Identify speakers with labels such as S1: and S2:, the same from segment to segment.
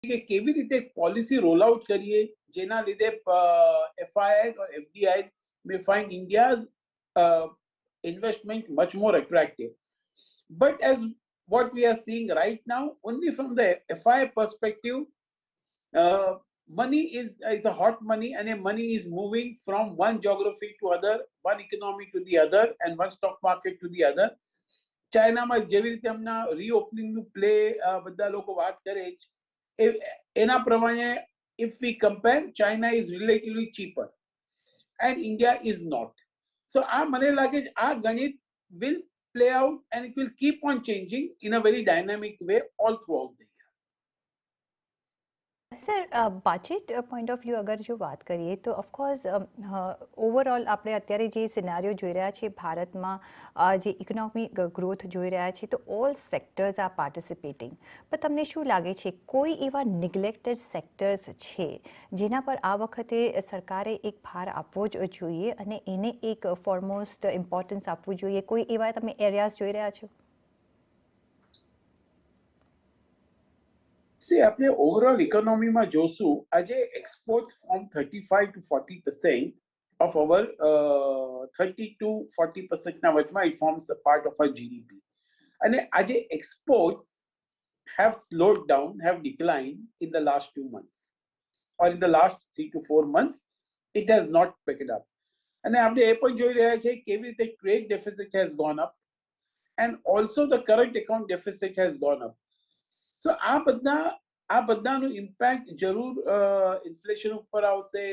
S1: કે કેવી રીતે પોલિસી રોલ આઉટ કરીએ જેના લીધે FIIs or FDIs may find India's investment much more attractive. But as what we are seeing right now, only from the FII perspective, money is a hot money, and money is moving from one geography to other, one economy to the other, and one stock market to the other. ચાઇનામાં જેવી રીતે હમણાં રીઓપનિંગનું play બધા લોકો વાત કરે છે એના પ્રમાણે if we compare, China is relatively cheaper and India is not. So આ મને લાગે છે આ ગણિત will play out and it will keep on changing in a very dynamic way all throughout the year.
S2: Sir budget point of view અગર જો વાત કરીએ તો ઓફકોર્સ ઓવરઓલ આપણે અત્યારે જે સિનારીઓ જોઈ રહ્યા છીએ ભારતમાં જે ઇકોનોમિક ગ્રોથ જોઈ રહ્યા છીએ તો ઓલ સેક્ટર્સ આર પાર્ટિસિપેટિંગ, પણ તમને શું લાગે છે કોઈ એવા નિગ્લેક્ટેડ સેક્ટર્સ છે જેના પર આ વખતે સરકારે એક ભાર આપવો જ જોઈએ અને એને એક ફોરમોસ્ટ ઇમ્પોર્ટન્સ આપવું જોઈએ? કોઈ એવા તમે એરિયાઝ જોઈ રહ્યા છો?
S1: See, આપણે ઓવરઓલ ઇકોનોમીમાં જોશું આજે exports form 35 to 40% of our 30 to 40% ના વચમાં it forms a part of our GDP. અને આજે exports have slowed down, have declined in the last 2 months or in the last 3 to 4 months it has not picked up. અને આપણે એ પણ જોઈ રહ્યા છે કેવી રીતે trade deficit has gone up and also the current account deficit has gone up. So આ બધાનું ઇમ્પેક્ટ જરૂર ઇન્ફ્લેશન ઉપર આવશે,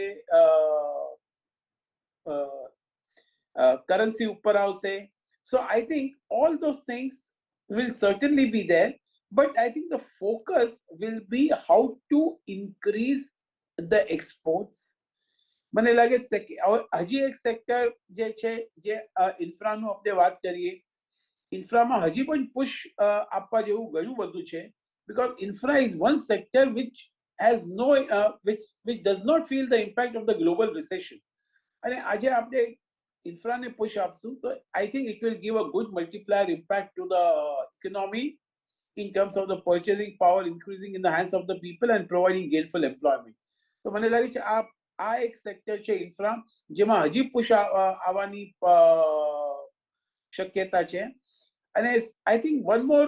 S1: કરન્સી ઉપર આવશે. So I think all those things will certainly be there, but I think the focus will be how to increase the exports. મને લાગે હજી એક સેક્ટર જે છે જે ઇન્ફ્રાનું આપણે વાત કરીએ, ઇન્ફ્રામાં હજી પણ પુશ આપવા જેવું ઘણું બધું છે. Because infra is one sector which has which does not feel the impact of the global recession. And આજે આપણે ઇન્ફ્રાને પુશ આપશું તો I think it will give a good multiplier impact to the economy in terms of the purchasing power increasing in the hands of the people and providing gainful employment. તો મને લાગે છે આ એક સેક્ટર છે infra જેમાં હજી push આવવાની શક્યતા છે. And I think one more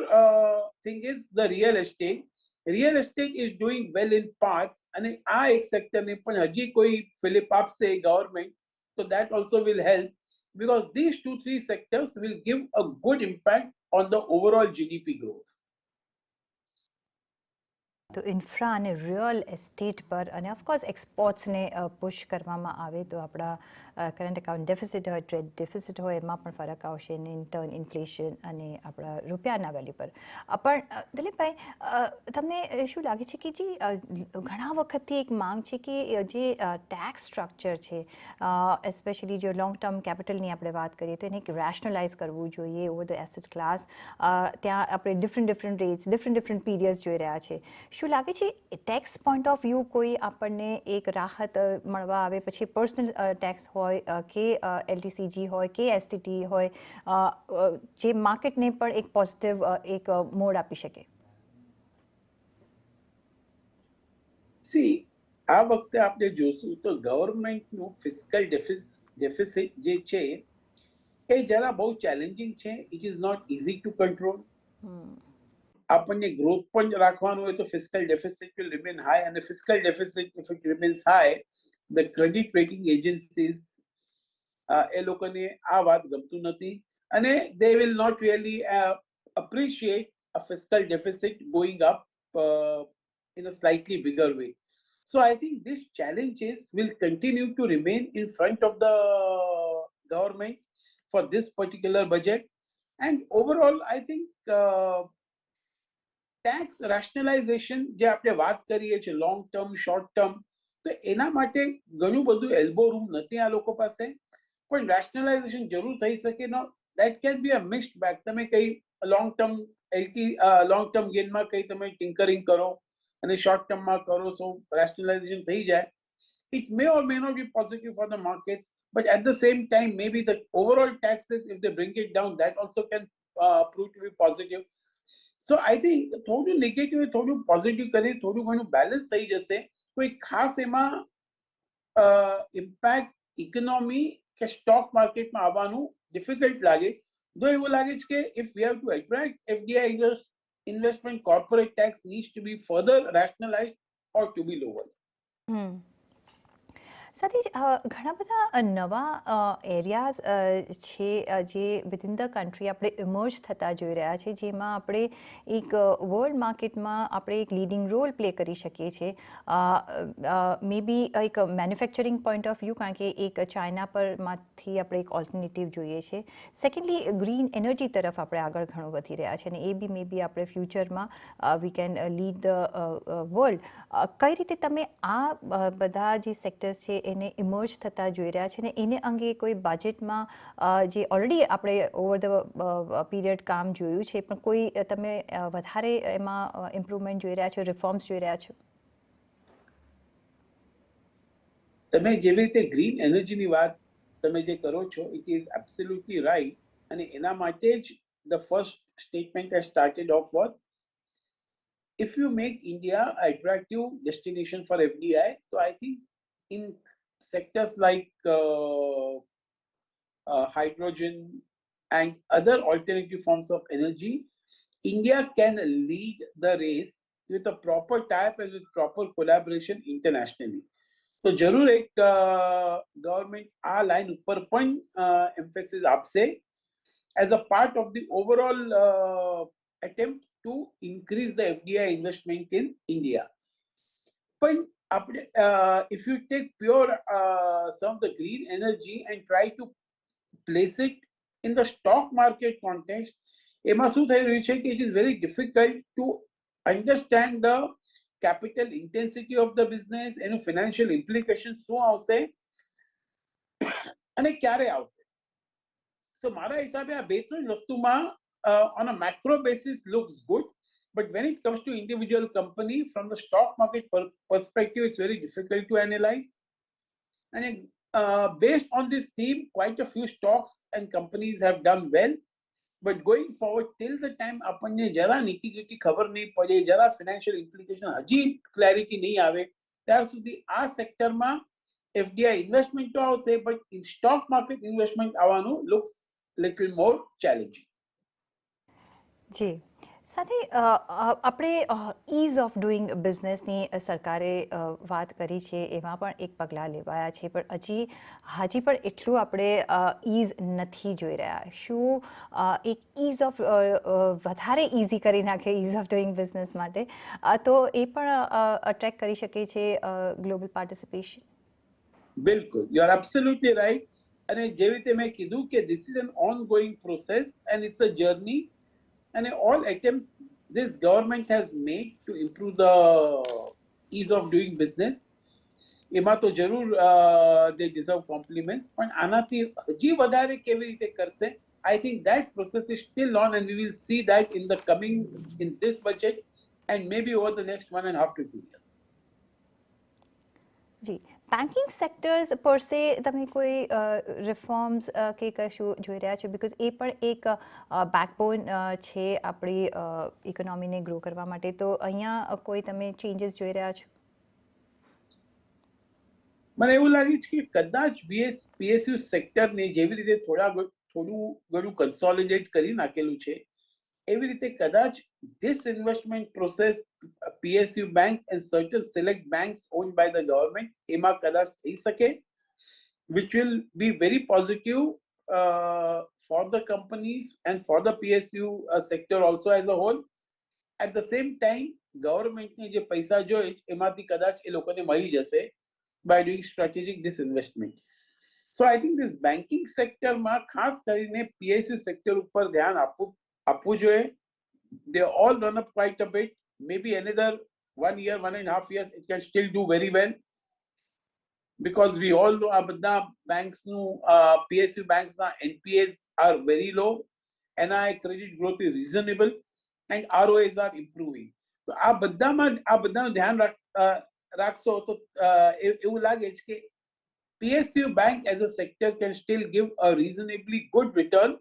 S1: thing is the real estate. Real estate is doing well in parts, and આ એક sector ને પણ હજી કોઈ ફિલિપ આપશે government, so that also will help because these 2-3 sectors will give a good impact on the overall GDP growth.
S2: તો infra અને real estate પર અને ઓફકોર્સ એક્સપોર્ટ્સને પુશ કરવામાં આવે તો આપણા કરંટ એકાઉન્ટ ડેફિસિટ હોય, ટ્રેડ ડેફિસિટ હોય, એમાં પણ ફરક આવશે અને ઇન ટર્ન ઇન્ફ્લેશન અને આપણા રૂપિયાના વેલ્યુ પર. પણ દિલીપભાઈ, તમને શું લાગે છે કે જે ઘણા વખતથી એક માંગ છે કે જે ટેક્સ સ્ટ્રક્ચર છે એસ્પેશિયલી જો લોંગ ટર્મ કેપિટલની આપણે વાત કરીએ તો એને એક રેશનલાઇઝ કરવું જોઈએ ઓવર ધ એસેટ ક્લાસ. ત્યાં આપણે ડિફરન્ટ રેટ્સ ડિફરન્ટ પીરિયડ્સ જોઈ રહ્યા છે. શું લાગે છે ટેક્સ પોઈન્ટ ઓફ વ્યૂ કોઈ આપણને એક રાહત મળવા આવે પછી પર્સનલ ટેક્સ હોય કે LTCG હોય કે STT હોય જે માર્કેટને પણ એક પોઝિટિવ એક મોડ આપી શકે?
S1: સી આ વખતે આપણે જોશું તો ગવર્મેન્ટનું ફિસ્કલ ડેફિસિટ જે છે એ જરા બહુ ચેલેન્જિંગ છે. It is not easy to control. આપણને ગ્રોથ પણ રાખવાનું હોય તો fiscal deficit will remain high, and the fiscal deficit if it remains high, the credit rating agencies એ લોકોને આ વાત ગમતું નથી અને they will not really appreciate a fiscal deficit going up in a slightly bigger way. So I think these challenges will continue to remain in front of the government for this particular budget. And overall I think tax rationalisation જે આપણે વાત કરીએ છીએ long term short term, તો એના માટે ઘણું બધું એલ્બો રૂમ નથી આ લોકો પાસે, પણ રેશનલાઇઝેશન જરૂર થઈ શકે. No that can be a mixed bag. તમે કઈ લોંગ ટર્મ ગેનમાં કઈ તમે ટિંકરિંગ કરો અને શોર્ટ ટર્મમાં કરો, સો રેશનલાઇઝેશન થઈ જાય. It may or may not be positive for the markets, but at the same time maybe the overall taxes if they bring it down that also can prove to be positive. So I think થોડું negative થોડું positive કરી થોડું ઘણું balance થઈ જશે. કોઈ ખાસ એમાં ઇમ્પેક્ટ ઇકોનોમી કે સ્ટોક માર્કેટમાં આવવાનું ડિફિકલ્ટ લાગે. તો એવું લાગે છે કે if we have to attract FDI investment, corporate tax needs to be further rationalized or to be lowered.
S2: સાથે જ ઘણા બધા નવા એરિયાઝ છે જે વિધિન ધ કન્ટ્રી આપણે ઇમર્જ થતા જોઈ રહ્યા છે, જેમાં આપણે એક વર્લ્ડ માર્કેટમાં આપણે એક લીડિંગ રોલ પ્લે કરી શકીએ છીએ. મે બી એક મેન્યુફેક્ચરિંગ પોઈન્ટ ઓફ વ્યૂ, કારણ કે એક ચાઇના પરમાંથી આપણે એક ઓલ્ટરનેટિવ જોઈએ છે. સેકન્ડલી ગ્રીન એનર્જી તરફ આપણે આગળ ઘણું વધી રહ્યા છે, અને એ બી મે બી આપણે ફ્યુચરમાં we can lead the world. કઈ રીતે તમે આ બધા જે સેક્ટર્સ છે એને ઇમર્જ થતા જોઈ રહ્યા છે, ને એને અંગે કોઈ બજેટમાં જે ઓલરેડી આપણે ઓવર ધ પીરિયડ કામ જોયું છે, પણ કોઈ તમે વધારે એમાં ઇમ્પ્રુવમેન્ટ જોઈ રહ્યા છો, રિફોર્મ્સ જોઈ રહ્યા છો?
S1: તમે જેવી રીતે ગ્રીન એનર્જીની વાત તમે જે કરો છો, ઇટ ઇઝ એબ્સોલ્યુટલી રાઈટ. અને એના માટે જ the first statement I started of was, if you make India an attractive destination for FDI, so I think in sectors like hydrogen and other alternative forms of energy, India can lead the race with a proper tie-up and with proper collaboration internationally. તો જરૂર એક government આ line ઉપર પણ emphasis આપશે as a part of the overall attempt to increase the FDI investment in India. But if you take pure some of the green energy and try to place it in the stock market context, એમાં શું થઈ રહ્યું છે કે it is very difficult to understand the capital intensity of the business, એનું financial implications શું આવશે અને ક્યારે આવશે. So મારા હિસાબે આ બે ત્રણ વસ્તુમાં on a macro basis looks good, but when it comes to individual company from the stock market perspective, it's very difficult to analyze. And based on this theme, quite a few stocks and companies have done well, but going forward till the time આપણને જરા nitty-gritty ખબર નહીં પડે, જરા financial implication હજી clarity નહીં આવે, ત્યાર સુધી આ સેક્ટરમાં FDI investment તો આવશે, but in stock market investment આવવાનું looks little more challenging.
S2: જી, સાથે આપણે ઇઝ ઓફ ડુઈંગ બિઝનેસની સરકારે વાત કરી છે, એમાં પણ એક પગલાં લેવાયા છે, પણ હજી પણ એટલું આપણે ઇઝ નથી જોઈ રહ્યા. શું એક ઇઝ ઓફ વધારે ઇઝી કરી નાખે ઇઝ ઓફ ડુઈંગ બિઝનેસ માટે, તો એ પણ અટ્રેક્ટ કરી શકે છે ગ્લોબલ પાર્ટિસિપેશન?
S1: બિલકુલ, યુ આર એબ્સોલ્યુટલી રાઈટ. અને જેવી રીતે મેં કીધું કે this is an ongoing process and it's a journey, and all attempts this government has made to improve the ease of doing business, એમાં તો જરૂર they deserve compliments, પણ આનાથી હજી વધારે કેવી રીતે કરશે, I think that process is still on, and we will see that in the coming in this budget and maybe over the next 1.5 to 2 years.
S2: જી, બેન્કિંગ સેક્ટર્સ પર સે તમે કોઈ રિફોર્મ્સ કે કશું જોઈ રહ્યા છો? બિકોઝ એ પણ એક બેકબોન છે આપણી ઇકોનોમીને ગ્રો કરવા માટે, તો અહીંયા કોઈ તમે ચેન્જીસ જોઈ રહ્યા છો?
S1: મને એવું લાગે છે કે કદાચ PSU સેક્ટરને જેવી રીતે થોડું ઘણું કન્સોલિડેટ કરી નાખેલું છે, એવી રીતે કદાચ this investment process PSU bank and certain select banks owned by the government એમાં કદાચ થઈ શકે, which will be very positive for the companies and for the PSU sector also as a whole. At the same time, ગવર્મેન્ટને જે પૈસા જોઈએ એમાંથી કદાચ એ લોકોને મળી જશે by doing strategic disinvestment. So I think this banking sector માં ખાસ કરીને PSU sector ઉપર ધ્યાન આપવું જોઈએ. They all run up quite a bit. Maybe another 1 year, 1.5 years, it can still do very well. Because we all know આ બધા banksનું PSU banksના NPAs are very low, NI credit growth is reasonable, and ROAs are improving. તો આ બધાનું ધ્યાન રાખશો તો એવું લાગે છે કે PSU bank as a sector can still give a reasonably good return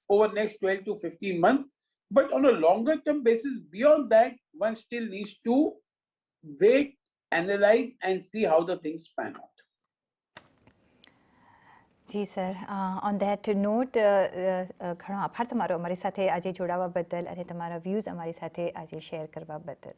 S1: over next 12 to 15 months, But on a longer term basis, beyond that, one still needs to wait, analyze, and see how the things pan out.
S2: જી sir, on that note ઘણો આભાર તમારો અમારી સાથે આજે જોડાવા બદલ અને તમારા વ્યૂઝ અમારી સાથે આજે શેર કરવા બદલ.